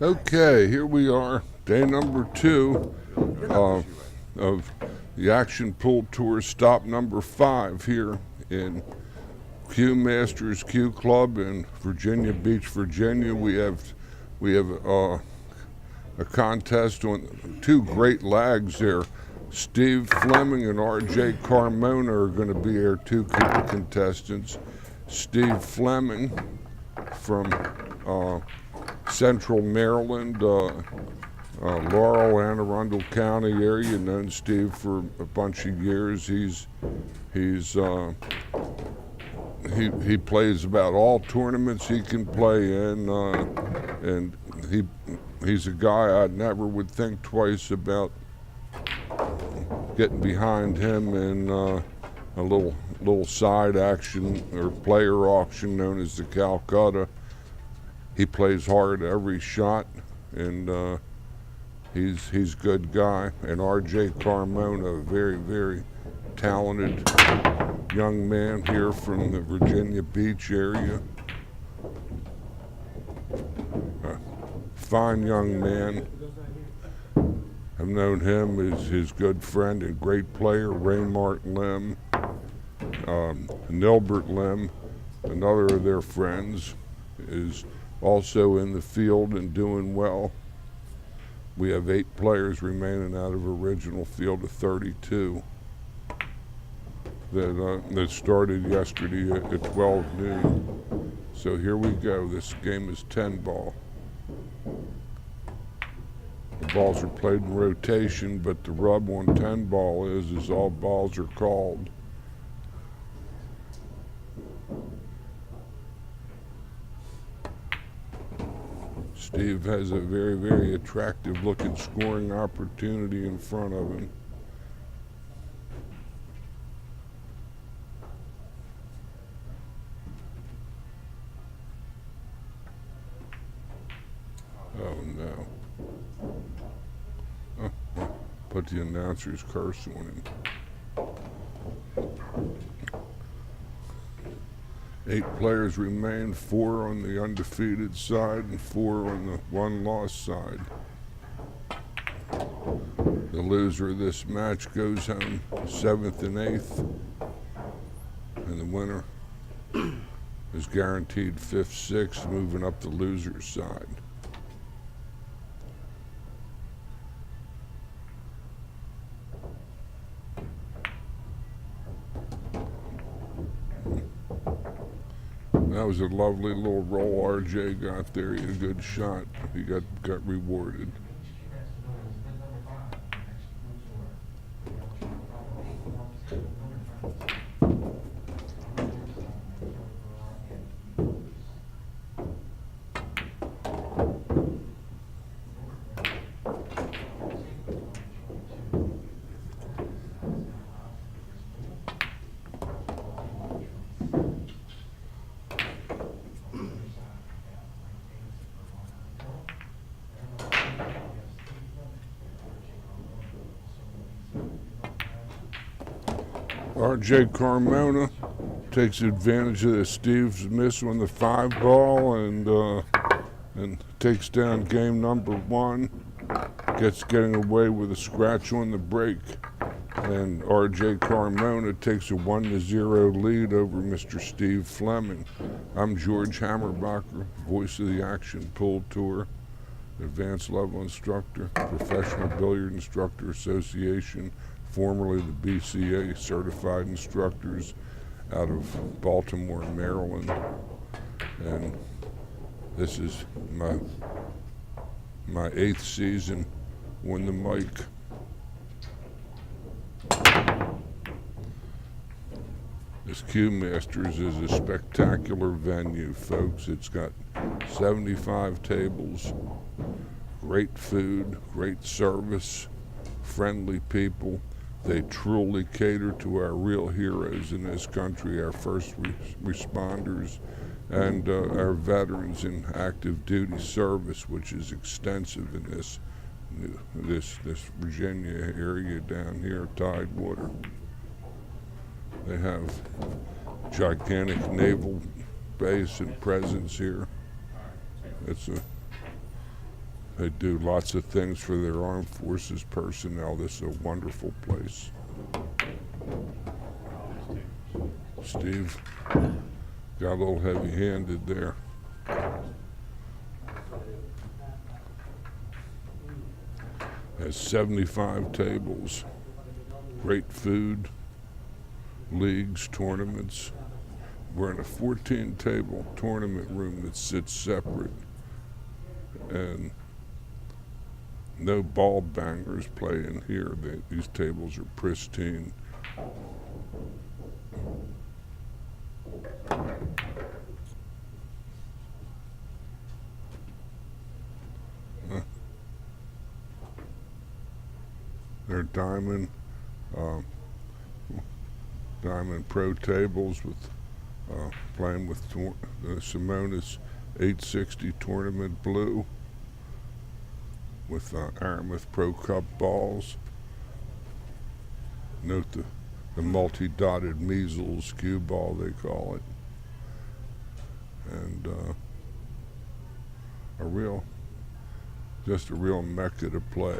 Okay, here we are, day number 2 of the Action Pool Tour, stop number 5 here in Q Masters Q Club in Virginia Beach, Virginia. We have a contest on 2 great lags there. Steve Fleming and R.J. Carmona are going to be our 2 contestants. Steve Fleming from Central Maryland, Laurel, Anne Arundel County area. Known Steve for a bunch of years. He plays about all tournaments he can play in, and he's a guy I never would think twice about getting behind him in a little side action or player auction known as the Calcutta. He plays hard every shot, and he's a good guy. And R.J. Carmona, a very, very talented young man here from the Virginia Beach area. Fine young man. I've known him as his good friend and great player, Raymart Lim, Nilbert Lim, another of their friends, is also in the field and doing well. We have 8 players remaining out of original field of 32 that started yesterday at 12 noon. So here we go. This game is 10 ball. The balls are played in rotation, but the rub on 10 ball is all balls are called. Steve has a very, very attractive looking scoring opportunity in front of him. Oh no. Put the announcer's curse on him. 8 players remain, 4 on the undefeated side and 4 on the one-loss side. The loser of this match goes home 7th and 8th, and the winner is guaranteed 5th, 6th, moving up the loser's side. That was a lovely little roll RJ got there. He had a good shot. He got rewarded. R.J. Carmona takes advantage of the Steve's miss on the 5 ball and takes down game number 1. Getting away with a scratch on the break, and R.J. Carmona takes a 1-0 lead over Mr. Steve Fleming. I'm George Hammerbacher, voice of the Action Pool Tour, advanced level instructor, Professional Billiard Instructor Association, formerly the BCA certified instructors out of Baltimore, Maryland. And this is my 8th season on the mic. This Q Masters is a spectacular venue, folks. It's got 75 tables, great food, great service, friendly people. They truly cater to our real heroes in this country, our first responders and our veterans in active duty service, which is extensive in this Virginia area down here, Tidewater. They have gigantic naval base and presence here. It's They do lots of things for their armed forces personnel. This is a wonderful place. Steve got a little heavy-handed there. Has 75 tables. Great food, leagues, tournaments. We're in a 14-table tournament room that sits separate, and no ball bangers play in here. These tables are pristine. They're diamond pro tables with playing with the Simonis 860 tournament blue with Aramith Pro Cup balls. Note the multi-dotted measles cue ball, they call it. And just a real mecca to play.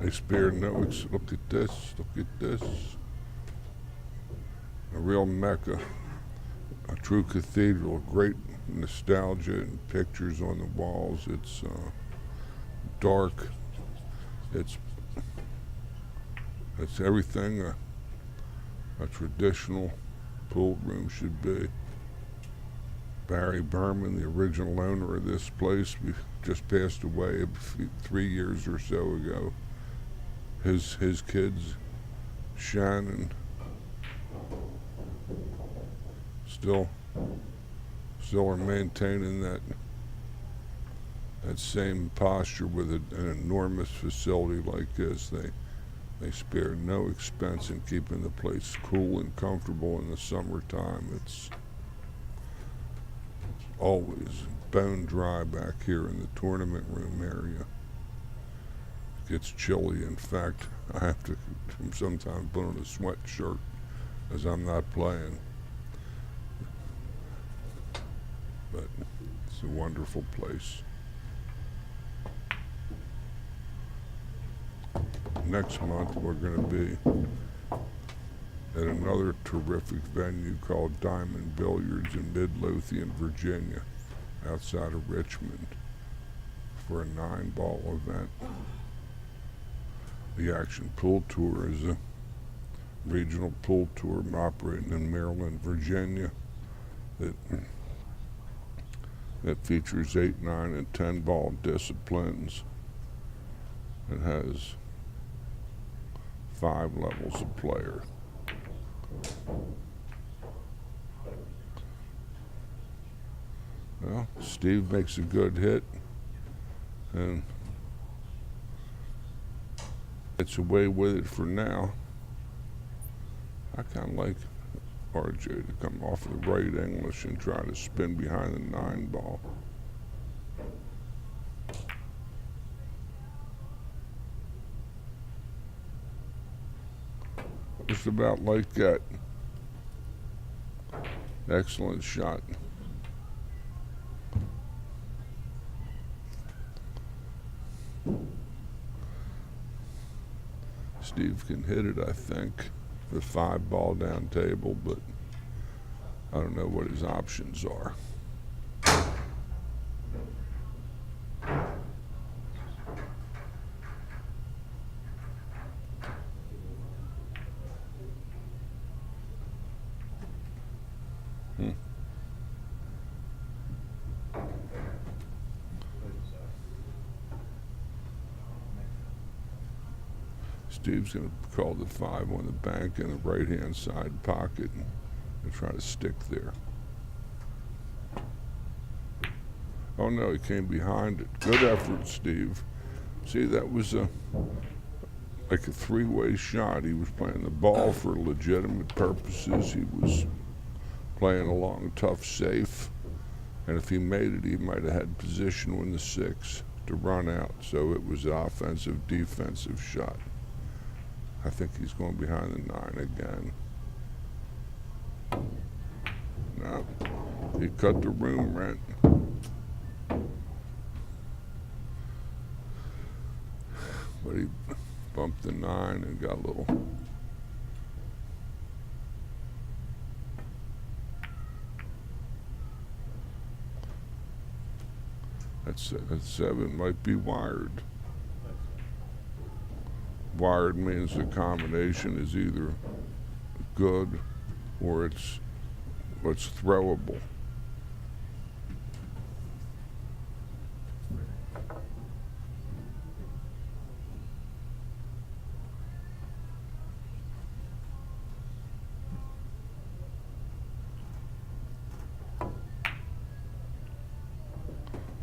They spare no, look at this, a real mecca, a true cathedral, great nostalgia and pictures on the walls. It's dark, it's everything a traditional pool room should be. Barry Berman, the original owner of this place, just passed away 3 years or so ago. His kids, Shannon, still are maintaining that same posture with an enormous facility like this. They spare no expense in keeping the place cool and comfortable in the summertime. It's always bone dry back here in the tournament room area. It gets chilly. In fact, I have to sometimes put on a sweatshirt as I'm not playing. But it's a wonderful place. Next month we're going to be at another terrific venue called Diamond Billiards in Midlothian, Virginia, outside of Richmond, for a 9-ball event. The Action Pool Tour is a regional pool tour operating in Maryland, Virginia, that features 8, 9, and 10-ball disciplines. It has 5 levels of player. Well, Steve makes a good hit, and gets away with it for now. I kind of like RJ to come off of the right English and try to spin behind the 9-ball. Just about like that. Excellent shot. Steve can hit it, I think, the 5-ball down table, but I don't know what his options are. Steve's going to call the 5 on the bank in the right-hand side pocket and try to stick there. Oh no, he came behind it. Good effort, Steve. See, that was like a 3-way shot. He was playing the ball for legitimate purposes. He was playing along tough, safe. And if he made it, he might have had position on the 6 to run out. So it was an offensive, defensive shot. I think he's going behind the 9 again. No, he cut the room rent. but he bumped the 9 and got a little. That 7 might be wired. Wired means the combination is either good or it's throwable.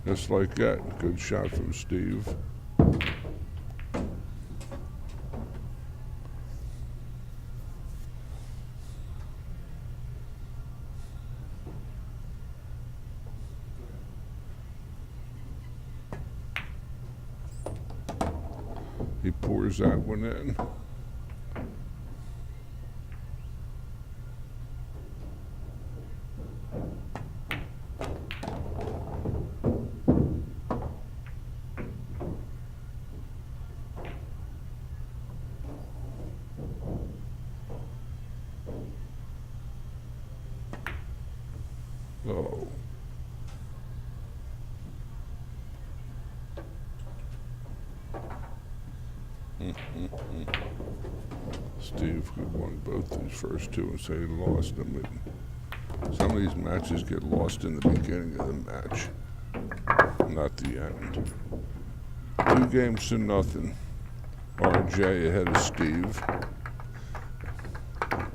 Just like that. Good shot from Steve. He pours that one in. Oh. Steve could won both these first two and say he lost them. Some of these matches get lost in the beginning of the match, not the end. 2-0. RJ ahead of Steve.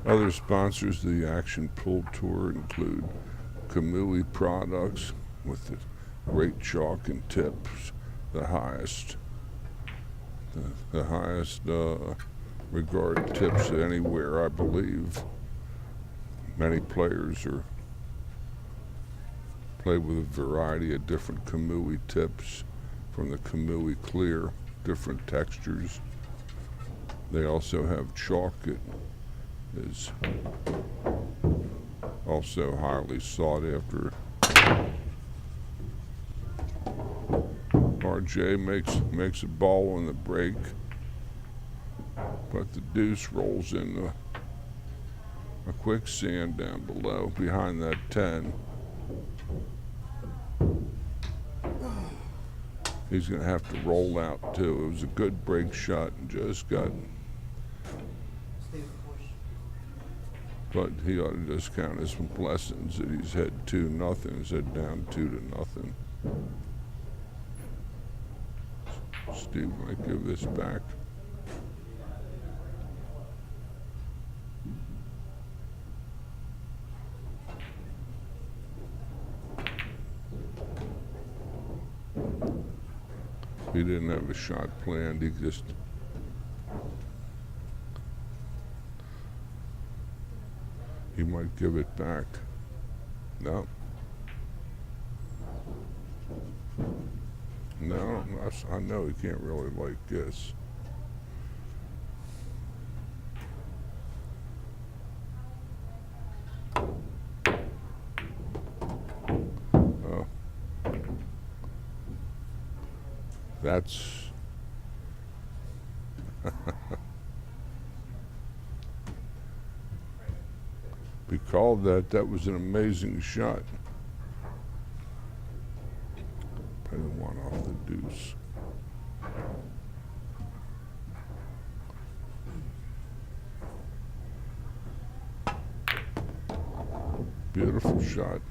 Other sponsors of the Action Pool Tour include Kamui products with the great chalk and tips, the highest regarded tips anywhere, I believe. Many players play with a variety of different Kamui tips, from the Kamui Clear, different textures. They also have chalk. It is also highly sought after. RJ makes a ball on the break, but the deuce rolls in a quicksand down below behind that 10. He's going to have to roll out too. It was a good break shot and just got. But he ought to just count his blessings that he's had 2-0 instead of down 2-0. Steve might give this back. He didn't have a shot planned. He just. He might give it back. No. No, I know he can't really like this. Oh. That's. He called that. That was an amazing shot. Play the one off the deuce. Beautiful shot.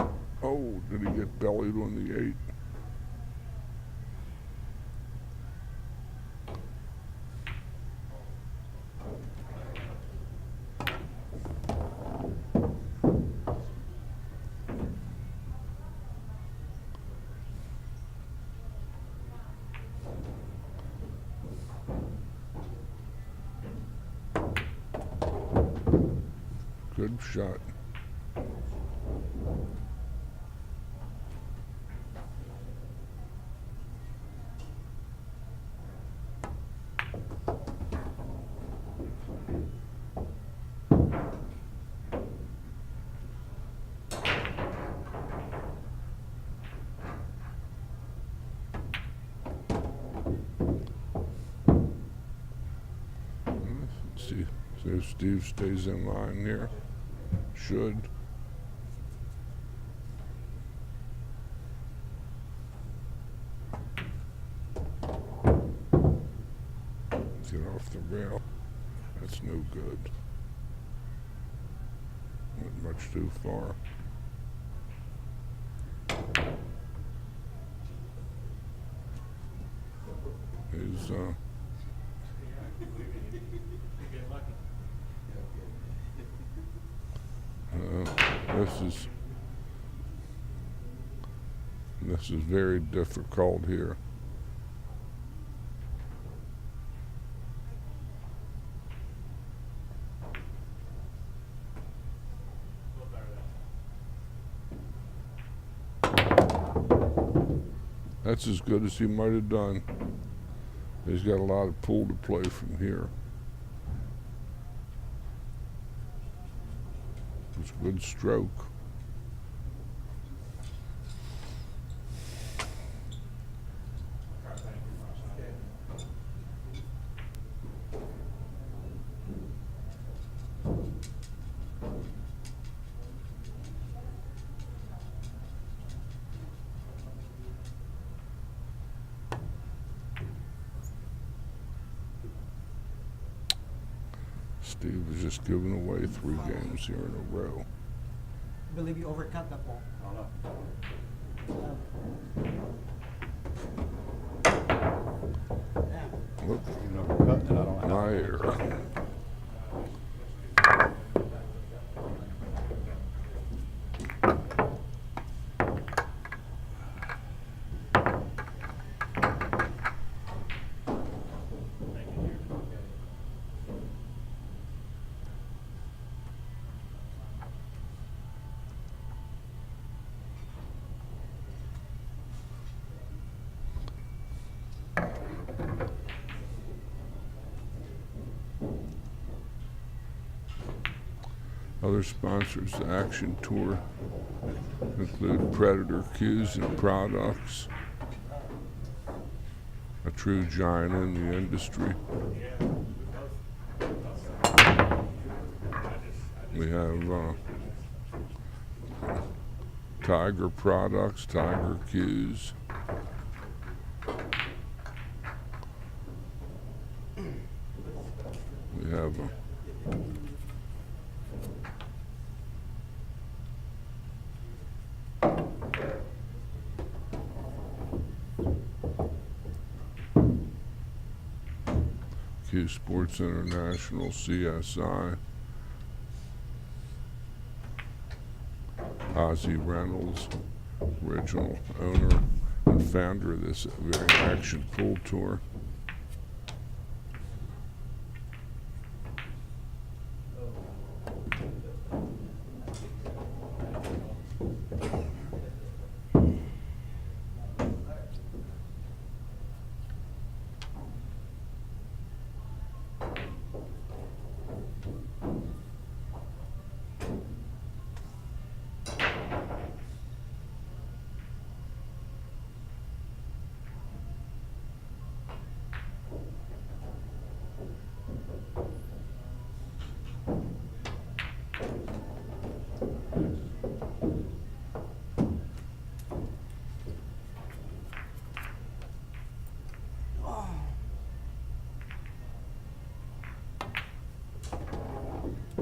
Oh, did he get bellied on the 8? Good shot. See if Steve stays in line here. Should. Get off the rail. That's no good. Went much too far. He's this is very difficult here. That's as good as he might have done. He's got a lot of pull to play from here. It's a good stroke. Steve was just giving away 3 games here in a row. I believe you overcut that ball. Look, You know, overcut, and I don't have my error. Other sponsors of the Action Tour include Predator Cues and Products, a true giant in the industry. We have Tiger Products, Tiger Cues. We have Q Sports International, CSI, Ozzy Reynolds, original owner and founder of this very action pool tour.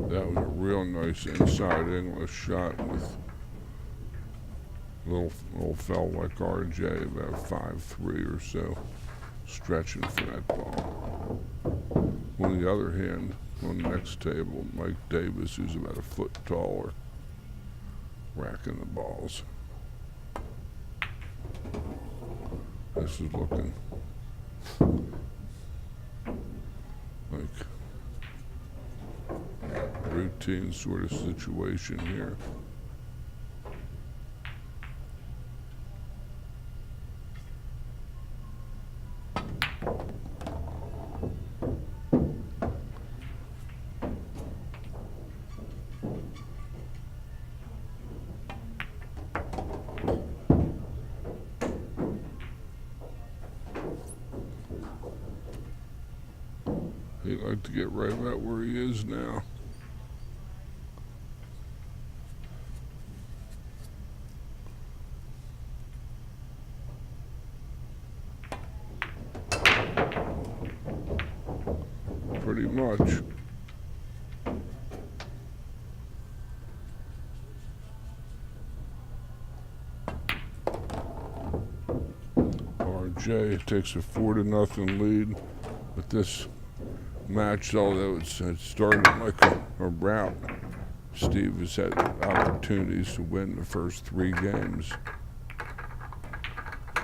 That was a real nice inside English shot with little fella like RJ, about 5'3" or so, stretching for that ball. On the other hand, on the next table, Mike Davis, who's about a foot taller, racking the balls. This is looking like routine sort of situation here. He He'd like to get right about where he is now. Pretty much. RJ takes a 4-0 lead with this match, although it started like a rout. Steve has had opportunities to win the first 3 games.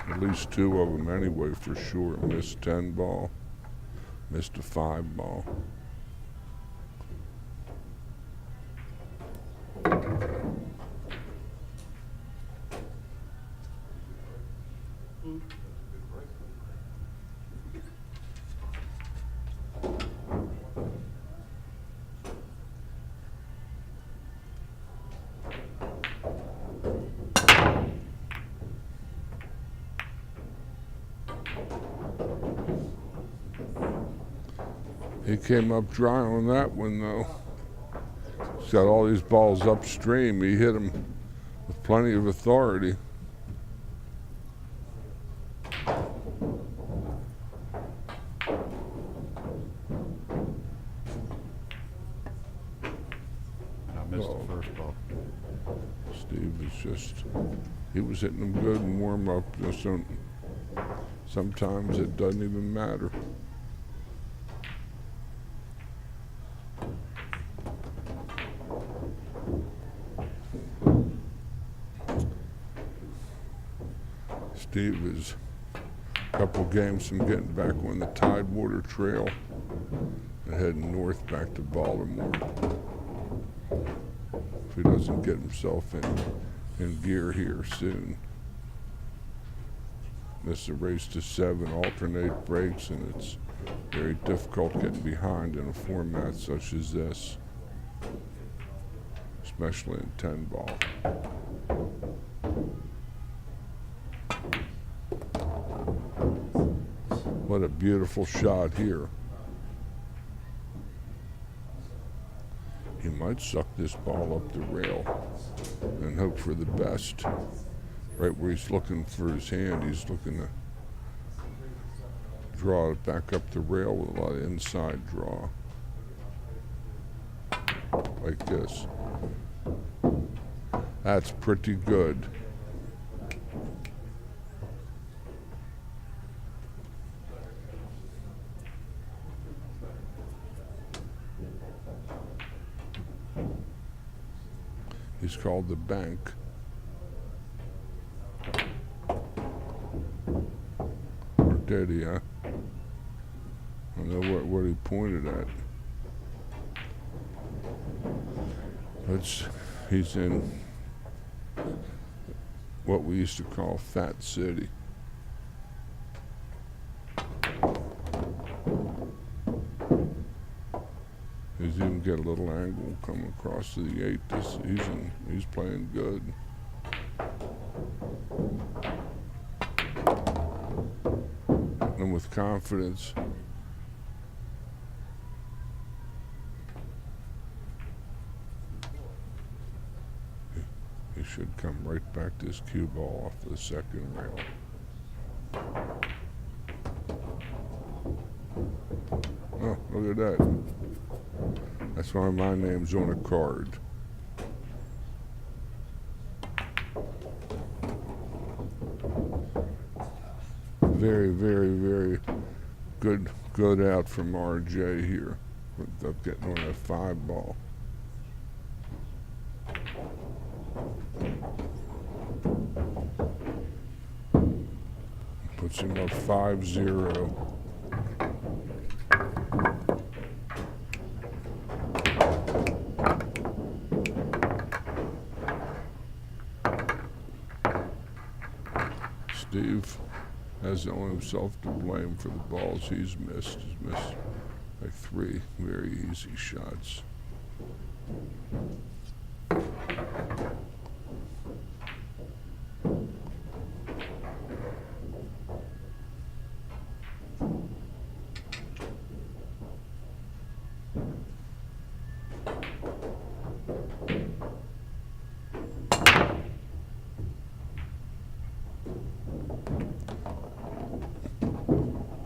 At least 2 of them anyway, for sure. Missed 10 ball, missed a 5 ball. He came up dry on that one, though. He's got all these balls upstream. He hit them with plenty of authority. I missed the first ball. Steve is just, he was hitting them good in warm-up. Sometimes it doesn't even matter. Steve is a couple games from getting back on the Tidewater Trail and heading north back to Baltimore. If he doesn't get himself in gear here soon. This is a race to 7 alternate breaks, and it's very difficult getting behind in a format such as this, especially in 10 ball. What a beautiful shot here. He might suck this ball up the rail and hope for the best. Right where he's looking for his hand, he's looking to draw it back up the rail with a lot of inside draw. Like this. That's pretty good. He's called the bank. Or did he, huh? I don't know what he pointed at. He's in what we used to call Fat City. He's even get a little angle coming across to the 8. He's playing good. And with confidence. He should come right back to his cue ball off the second rail. Oh, look at that. That's why my name's on a card. Very, very, very good out from RJ here. Of getting on that 5 ball. Puts him up 5-0. Steve has only himself to blame for the balls he's missed. He's missed like 3 very easy shots.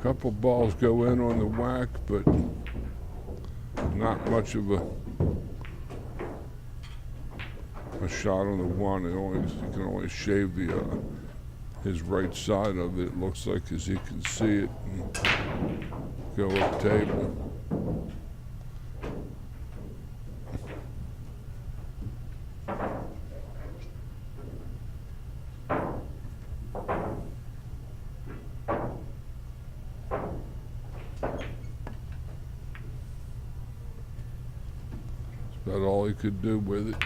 Couple balls go in on the whack, but not much of a shot on the one. You can only shave his right side of it. It looks like, as you can see it, and go up table. That's about all he could do with it.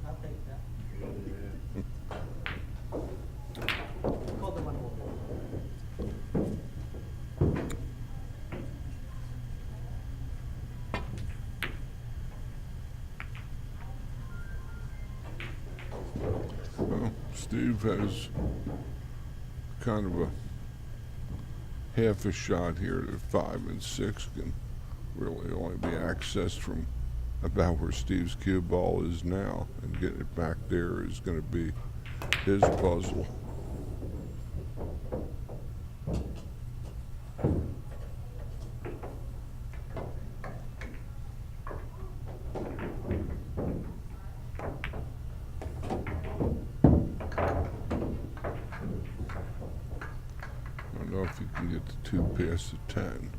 I'll take that. Call the one over. Well, Steve has kind of a half a shot here that 5 and 6 can really only be accessed from about where Steve's cue ball is now, and getting it back there is going to be his puzzle. I don't know if you can get the 2 past the 10.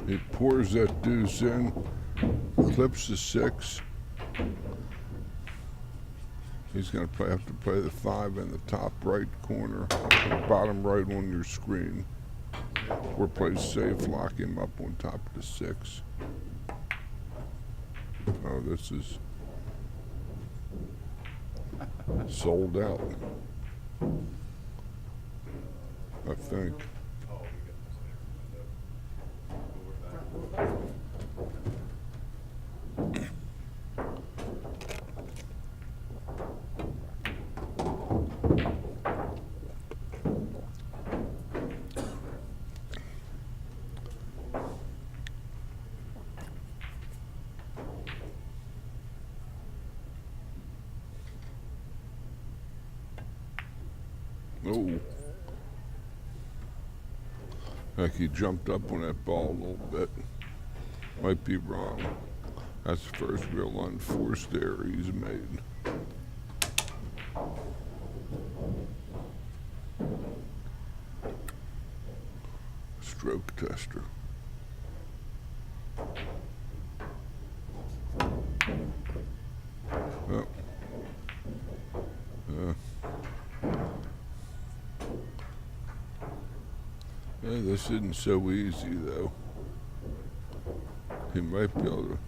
He pours that deuce in, clips the 6. He's going to have to play the 5 in the top right corner, bottom right on your screen. Or play safe, lock him up on top of the 6. Oh, this is sold out, I think. Oh, like he jumped up on that ball a little bit. Might be wrong. That's the first real unforced error he's made. Stroke tester. Oh. Yeah, this isn't so easy, though. He might be able to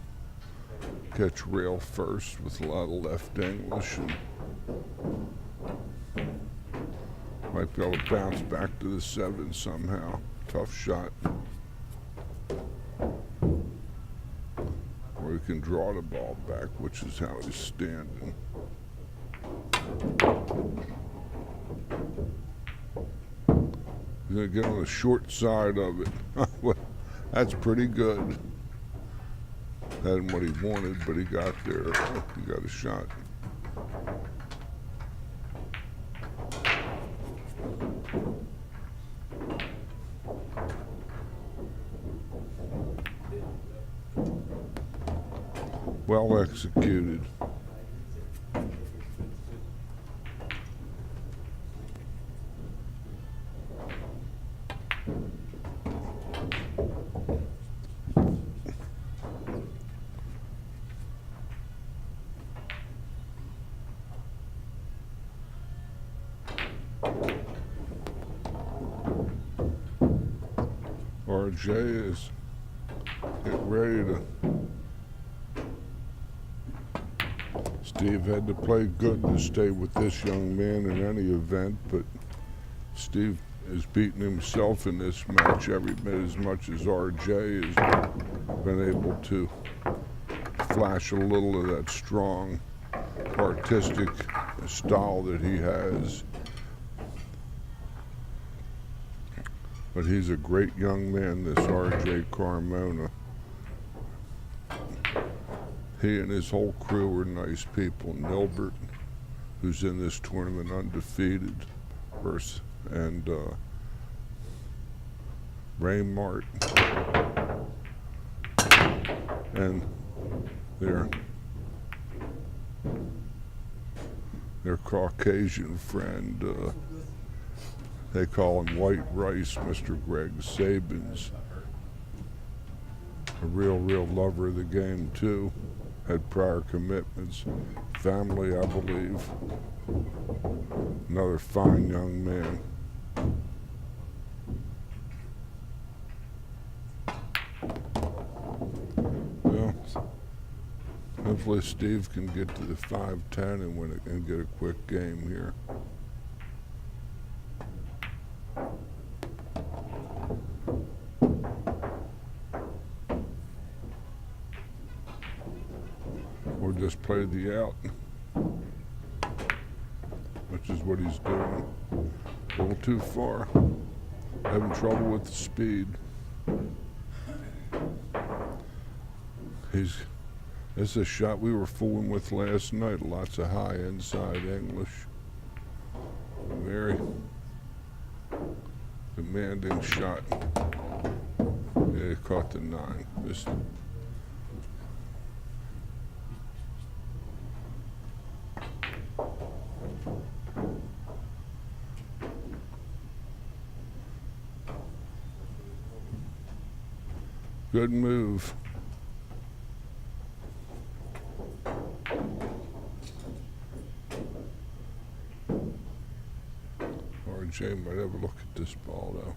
catch rail first with a lot of left English, and might be able to bounce back to the 7 somehow. Tough shot. Or he can draw the ball back, which is how he's standing. He's going to get on the short side of it. Well, that's pretty good. That isn't what he wanted, but he got there. He got a shot. Well executed. RJ is getting ready to. Steve had to play good to stay with this young man in any event, but Steve is beating himself in this match every bit as much as RJ has been able to flash a little of that strong artistic style that he has. But he's a great young man, this RJ Carmona. He and his whole crew are nice people. Nilbert, who's in this tournament undefeated, and Ray Mart, and their Caucasian friend, they call him White Rice, Mr. Greg Sabins. A real lover of the game too. Had prior commitments, family, I believe. Another fine young man. Well, hopefully Steve can get to the 5-10 and win it and get a quick game here. Or just play the out, which is what he's doing. A little too far. Having trouble with the speed. It's a shot we were fooling with last night. Lots of high inside English. Very demanding shot. Yeah, he caught the 9. Just good move. RJ might have a look at this ball though.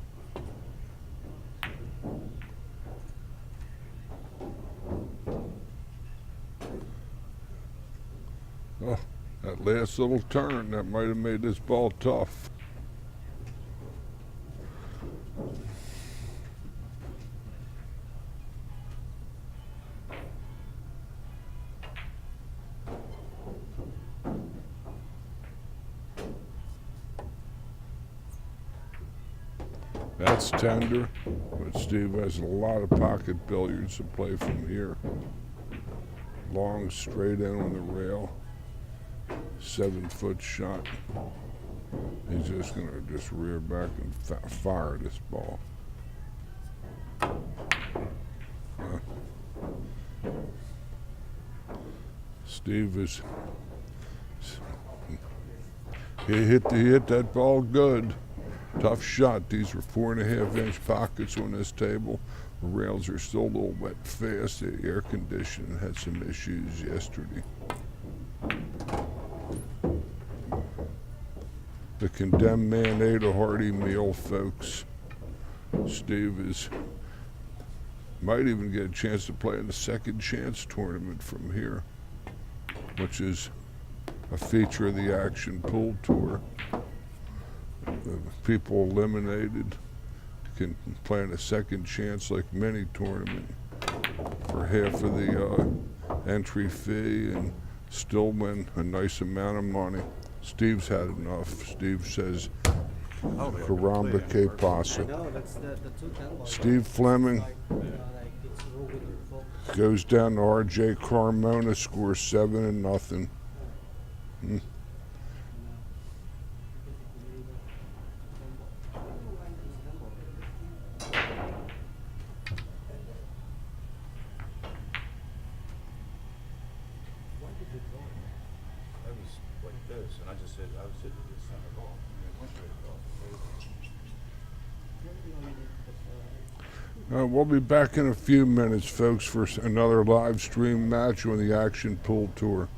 Oh, that last little turn, that might have made this ball tough. That's tender, but Steve has a lot of pocket billiards to play from here. Long, straight in on the rail, 7-foot shot. He's just gonna rear back and fire this ball. Steve is, he hit that ball good. Tough shot. These were 4.5-inch pockets on this table. The rails are still a little wet fast. The air conditioning had some issues yesterday. The condemned man ate a hearty meal, folks. Steve might even get a chance to play in the second chance tournament from here, which is a feature of the Action Pool Tour. The people eliminated can play in a second chance like mini tournament for half of the entry fee and still win a nice amount of money. Steve's had enough. Steve says, Caramba que pasa. Steve Fleming goes down to RJ Carmona, scores 7-0. We'll be back in a few minutes, folks, for another live stream match on the Action Pool Tour.